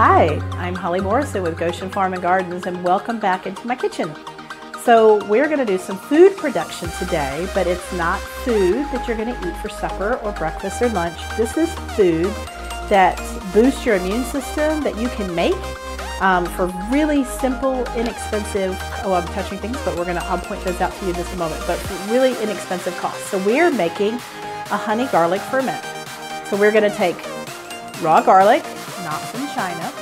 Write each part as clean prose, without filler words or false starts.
Hi, I'm Holly Morrison with Goshen Farm and Gardens, and welcome back into my kitchen. So we're going to do some food production today, but it's not food that you're going to eat for supper or breakfast or lunch. This is food that boosts your immune system that you can make for really simple, inexpensive, I'm touching things, but I'll point those out to you in just a moment, but for really inexpensive costs. So we're making a honey garlic ferment. So we're going to take raw garlic, not from China,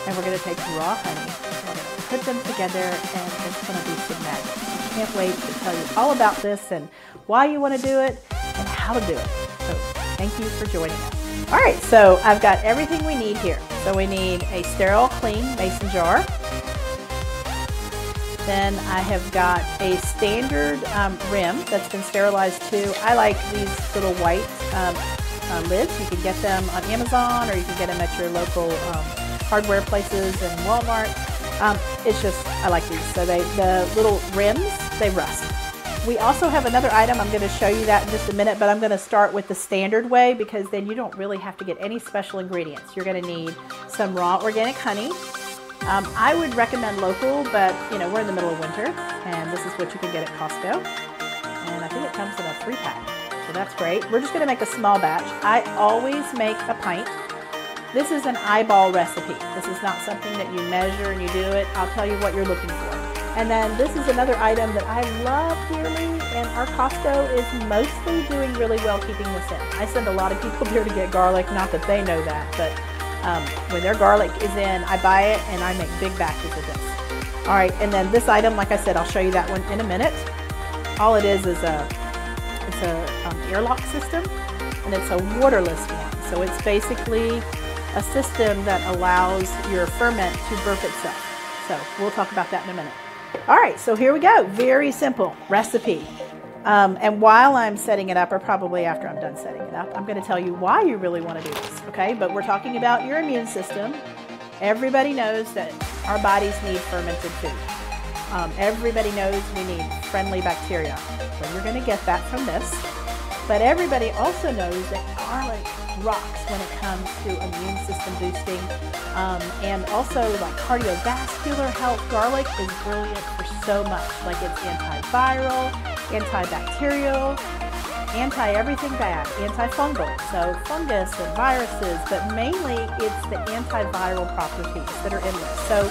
and we're going to take raw honey. We're going to put them together, and it's going to be some magic. I can't wait to tell you all about this and why you want to do it and how to do it. So thank you for joining us. All right, so I've got everything we need here. So we need a sterile, clean mason jar. Then I have got a standard rim that's been sterilized too. I like these little white lids. You can get them on Amazon, or you can get them at your local hardware places and Walmart. I like these. So the little rims, they rust. We also have another item. I'm going to show you that in just a minute, but I'm going to start with the standard way because then you don't really have to get any special ingredients. You're going to need some raw organic honey. I would recommend local, but we're in the middle of winter, and this is what you can get at Costco. And I think it comes in a 3-pack. So that's great. We're just going to make a small batch. I always make a pint. This is an eyeball recipe. This is not something that you measure and you do it. I'll tell you what you're looking for. And then this is another item that I love dearly, and our Costco is mostly doing really well keeping this in. I send a lot of people there to get garlic, not that they know that, but when their garlic is in, I buy it and I make big batches of this. All right, and then this item, like I said, I'll show you that one in a minute. All it is it's a Airlock system, and it's a waterless one. So it's basically a system that allows your ferment to burp itself. So we'll talk about that in a minute. All right, so here we go. Very simple recipe. And while I'm setting it up, or probably after I'm done setting it up, I'm going to tell you why you really want to do this, okay? But we're talking about your immune system. Everybody knows that our bodies need fermented food. Everybody knows we need friendly bacteria. So you're going to get that from this. But everybody also knows that garlic rocks when it comes to immune system boosting, and also like cardiovascular health. Garlic is brilliant for so much. Like it's antiviral, antibacterial, anti-everything bad, antifungal, so fungus and viruses, but mainly it's the antiviral properties that are in this. So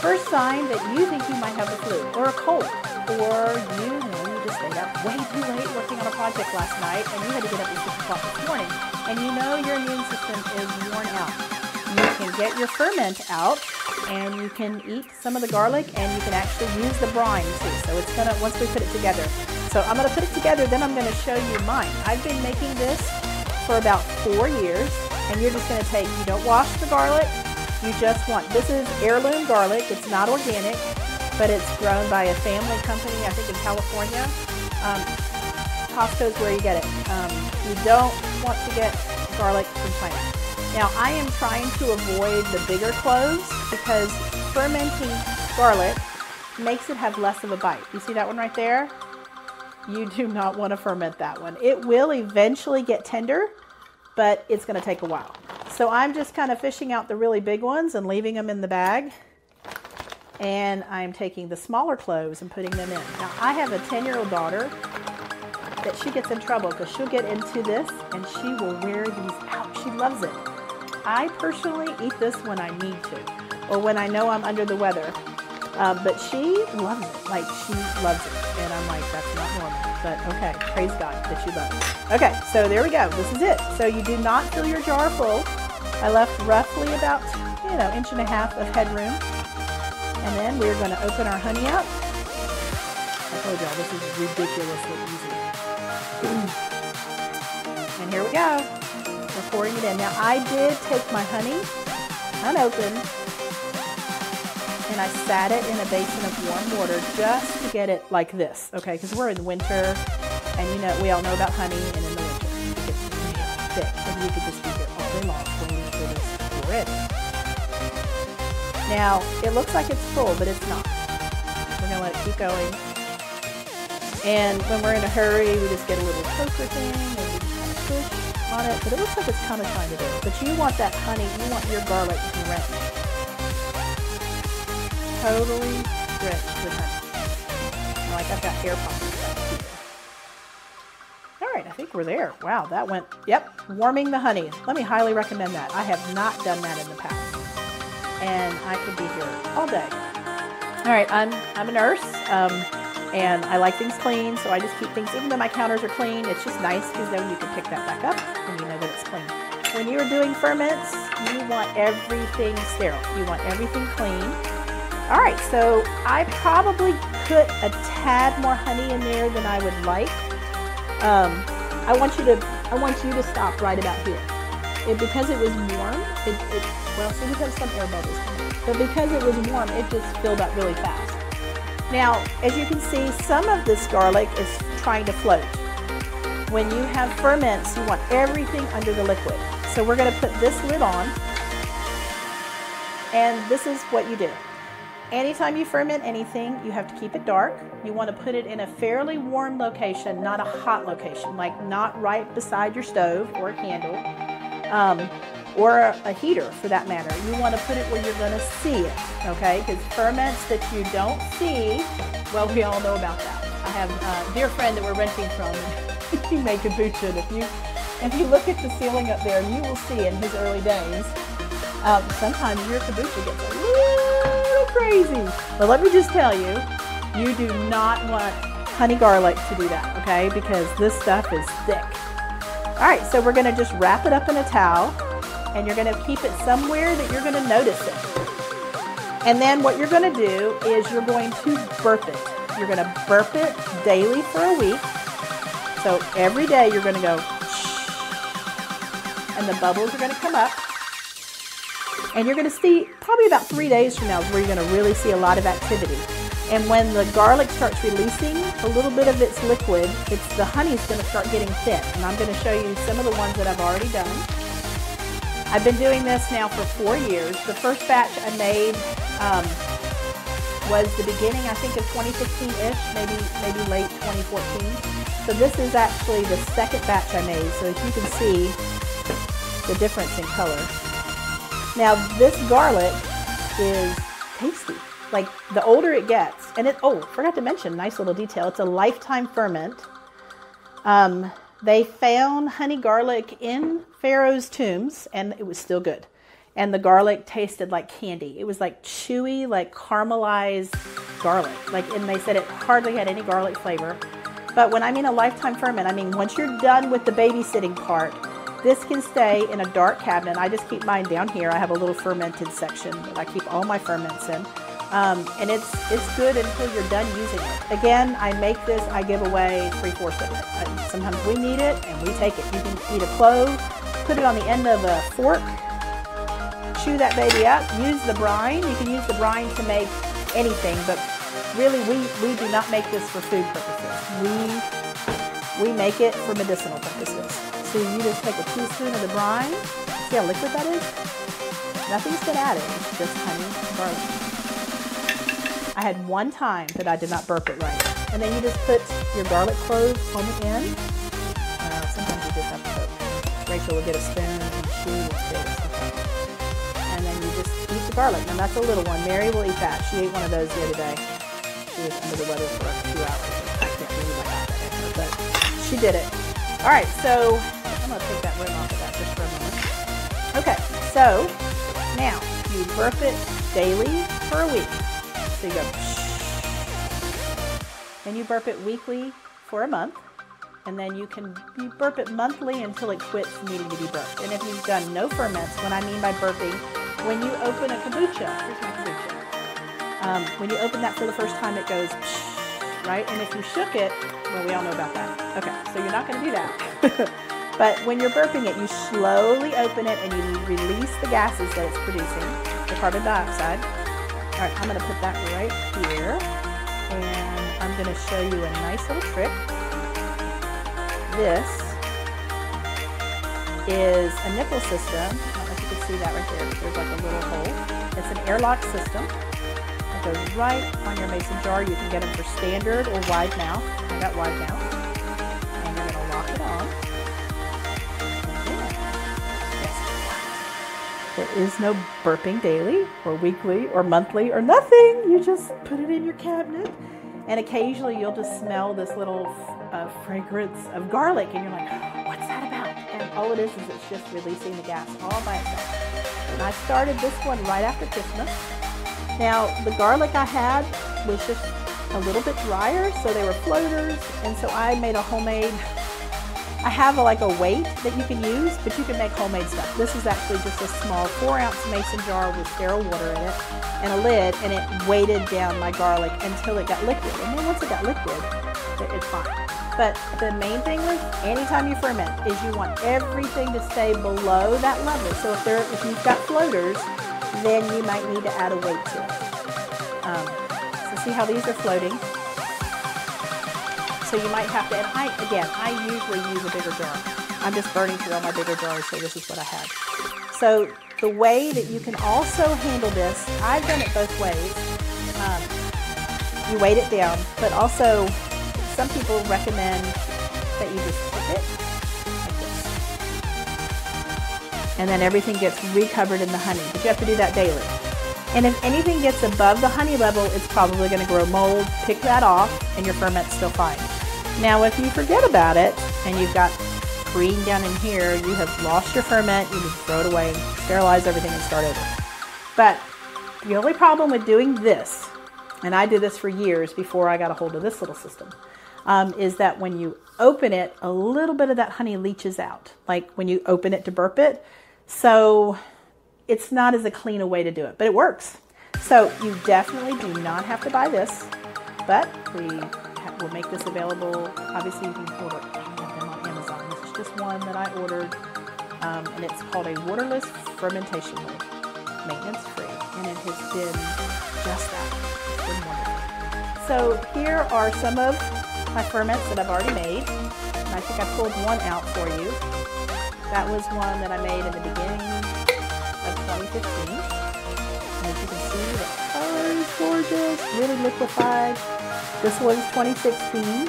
first sign that you think you might have the flu or a cold, or you just stayed up way too late working on a project last night and you had to get up at 6 o'clock this morning, and your immune system is worn out. You can get your ferment out and you can eat some of the garlic, and you can actually use the brine too. So it's gonna, once we put it together. So I'm gonna put it together, then I'm gonna show you mine. I've been making this for about 4 years, and you're just gonna take, you don't wash the garlic, you just want, this is heirloom garlic, it's not organic, but it's grown by a family company, I think in California. Costco's where you get it. You don't want to get garlic from China. Now, I am trying to avoid the bigger cloves because fermenting garlic makes it have less of a bite. You see that one right there? You do not want to ferment that one. It will eventually get tender, but it's going to take a while. So I'm just kind of fishing out the really big ones and leaving them in the bag. And I'm taking the smaller cloves and putting them in. Now, I have a 10-year-old daughter that she gets in trouble because she'll get into this and she will wear these out. She loves it. I personally eat this when I need to, or when I know I'm under the weather. But she loves it. Like, she loves it. And I'm like, that's not normal. But okay, praise God that you love it. Okay, so there we go. This is it. So you do not fill your jar full. I left roughly about, 1.5 inches of headroom. And then we're going to open our honey up. I told y'all, this is ridiculously easy. And here we go. We're pouring it in. Now, I did take my honey unopened, and I sat it in a basin of warm water just to get it like this, okay? Because we're in winter, and we all know about honey, and in the winter, it gets really thick, and you could just be here all day long waiting for this to pour in. Now, it looks like it's full, but it's not. We're going to let it keep going. And when we're in a hurry, we just get a little poker thing, and we just kind of push on it, but it looks like it's kind of trying to do it. But you want that honey, you want your garlic drenched. Totally drenched with honey. Like I've got air pockets back here. All right, I think we're there. Wow, that went, yep, warming the honey. Let me highly recommend that. I have not done that in the past. And I could be here all day. All right, I'm a nurse, and I like things clean, so I just keep things, even though my counters are clean, it's just nice because then you can pick that back up and you know that it's clean. When you're doing ferments, you want everything sterile. You want everything clean. All right, so I probably put a tad more honey in there than I would like. I want you to stop right about here. Because it was warm, well, so we have some air bubbles coming, but because it was warm, it just filled up really fast. Now, as you can see, some of this garlic is trying to float. When you have ferments, you want everything under the liquid. So we're going to put this lid on, and this is what you do. Anytime you ferment anything, you have to keep it dark. You want to put it in a fairly warm location, not a hot location, like not right beside your stove or a candle, or a heater for that matter. You want to put it where you're going to see it, okay? Because ferments that you don't see, well, we all know about that. I have a dear friend that we're renting from, and he made kombucha, and if you look at the ceiling up there, you will see in his early days, sometimes your kombucha gets a little crazy. But let me just tell you, you do not want honey garlic to do that, okay? Because this stuff is thick. All right, so we're going to just wrap it up in a towel, and you're going to keep it somewhere that you're going to notice it. And then what you're going to do is you're going to burp it. You're going to burp it daily for a week. So every day you're going to go, and the bubbles are going to come up. And you're going to see, probably about 3 days from now is where you're going to really see a lot of activity. And when the garlic starts releasing a little bit of its liquid, the honey's going to start getting thin. And I'm going to show you some of the ones that I've already done. I've been doing this now for 4 years. The first batch I made was the beginning, I think, of 2016-ish, maybe late 2014. So this is actually the second batch I made. So as you can see, the difference in color. Now this garlic is tasty. Like the older it gets, and forgot to mention, nice little detail, it's a lifetime ferment. They found honey garlic in Pharaoh's tombs, and it was still good. And the garlic tasted like candy. It was like chewy, like caramelized garlic. And they said it hardly had any garlic flavor. But when I mean a lifetime ferment, I mean once you're done with the babysitting part, this can stay in a dark cabinet. I just keep mine down here. I have a little fermented section that I keep all my ferments in. And it's good until you're done using it. Again, I make this, I give away 3/4 of it. Sometimes we need it and we take it. You can eat a clove, put it on the end of a fork, chew that baby up, use the brine. You can use the brine to make anything, but really we do not make this for food purposes. We make it for medicinal purposes. So you just take a teaspoon of the brine. See how liquid that is? Nothing's been added, it's just honey and garlic. I had one time that I did not burp it right. And then you just put your garlic cloves on the end. Sometimes you just have to put, Rachel will get a spoon and she will spit it. And then you just eat the garlic. Now that's a little one. Mary will eat that. She ate one of those the other day. She was under the weather for a few hours. I can't believe I got that in her, but she did it. All right, so I'm going to take that rim off of that just for a moment. Okay, so now you burp it daily for a week. So you go, and you burp it weekly for a month, and then you burp it monthly until it quits needing to be burped. And if you've done no ferments, what I mean by burping, when you open a kombucha, here's my kombucha. When you open that for the first time, it goes, right? And if you shook it, well, we all know about that. Okay, so you're not going to do that. But when you're burping it, you slowly open it and you release the gases that it's producing, the carbon dioxide. All right, I'm going to put that right here, and I'm going to show you a nice little trick. This is a nipple system. I don't know if you can see that right there. There's like a little hole. It's an airlock system. It goes right on your mason jar. You can get them for standard or wide mouth. I got wide mouth. And you're going to lock it on. is no burping daily or weekly or monthly or nothing. You just put it in your cabinet, and occasionally you'll just smell this little fragrance of garlic, and you're like, what's that about? And all it is it's just releasing the gas all by itself. And I started this one right after Christmas. Now, the garlic I had was just a little bit drier, so they were floaters, and so I made a homemade. I have like a weight that you can use, but you can make homemade stuff. This is actually just a small 4-ounce mason jar with sterile water in it and a lid, and it weighted down my garlic until it got liquid. And then once it got liquid, it's fine. But the main thing with anytime you ferment is you want everything to stay below that level. So if you've got floaters, then you might need to add a weight to it. So see how these are floating? So you might have to, and I usually use a bigger jar. I'm just burning through all my bigger jars, so this is what I had. So the way that you can also handle this, I've done it both ways. You weight it down, but also some people recommend that you just tip it like this. And then everything gets recovered in the honey, but you have to do that daily. And if anything gets above the honey level, it's probably going to grow mold. Pick that off, and your ferment's still fine. Now, if you forget about it and you've got green down in here, you have lost your ferment. You just throw it away, sterilize everything, and start over. But the only problem with doing this, and I did this for years before I got a hold of this little system, is that when you open it, a little bit of that honey leaches out, like when you open it to burp it. So it's not as a clean a way to do it, but it works. So you definitely do not have to buy this, but we'll make this available. Obviously, you can order them on Amazon. This is just one that I ordered, and it's called a Waterless Fermentation lid, maintenance free, and it has been just that. It's been wonderful. So here are some of my ferments that I've already made, and I think I pulled one out for you. That was one that I made in the beginning of 2015. And as you can see, the color is gorgeous, really liquefied. This was 2016,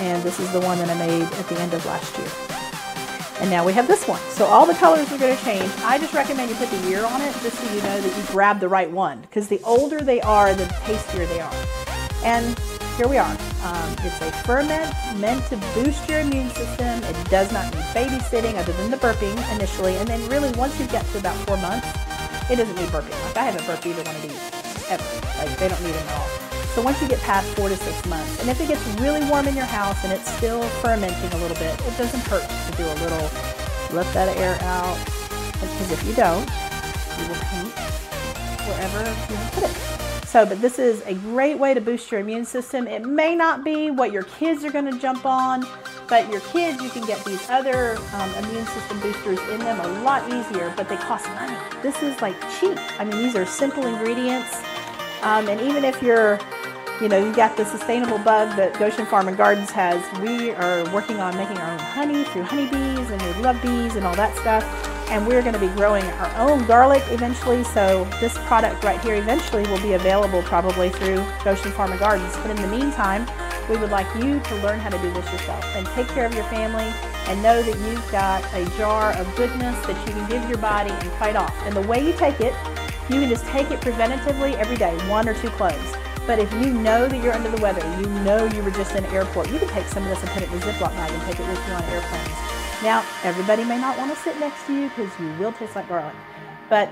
and this is the one that I made at the end of last year. And now we have this one. So all the colors are going to change. I just recommend you put the year on it just so you know that you grab the right one, because the older they are, the tastier they are. And here we are. It's a ferment meant to boost your immune system. It does not need babysitting other than the burping initially, and then really once you get to about 4 months, it doesn't need burping. Like I haven't burped either one of these ever. Like they don't need them at all. So once you get past 4 to 6 months, and if it gets really warm in your house and it's still fermenting a little bit, it doesn't hurt to do a little, let that air out, because if you don't, you will paint wherever you put it. So, but this is a great way to boost your immune system. It may not be what your kids are going to jump on, but your kids, you can get these other immune system boosters in them a lot easier, but they cost money. This is like cheap. I mean, these are simple ingredients. And even if you're, you got the sustainable bug that Goshen Farm and Gardens has, we are working on making our own honey through honeybees, and we love bees and all that stuff. And we're going to be growing our own garlic eventually. So this product right here eventually will be available probably through Goshen Farm and Gardens. But in the meantime, we would like you to learn how to do this yourself and take care of your family and know that you've got a jar of goodness that you can give your body and fight off. And the way you take it, you can just take it preventatively every day, 1 or 2 cloves. But if you know that you're under the weather, you know you were just in an airport, you can take some of this and put it in a Ziploc bag and take it with you on airplanes. Now, everybody may not want to sit next to you because you will taste like garlic. But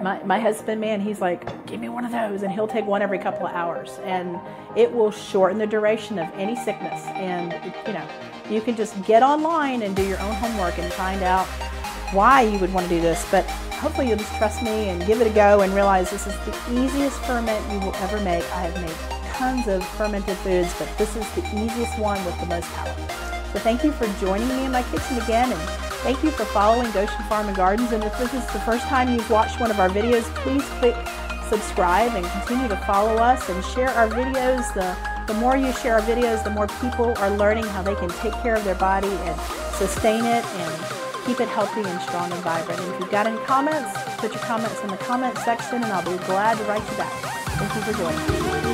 my husband, man, he's like, give me one of those. And he'll take one every couple of hours. And it will shorten the duration of any sickness. And, you can just get online and do your own homework and find out why you would want to do this. But hopefully you'll just trust me and give it a go and realize this is the easiest ferment you will ever make. I have made tons of fermented foods, but this is the easiest one with the most power. So thank you for joining me in my kitchen again, and thank you for following Goshen Farm and Gardens. And if this is the first time you've watched one of our videos, please click subscribe and continue to follow us and share our videos. The more you share our videos, the more people are learning how they can take care of their body and sustain it and keep it healthy and strong and vibrant. And if you've got any comments, put your comments in the comment section and I'll be glad to write you back. Thank you for joining me.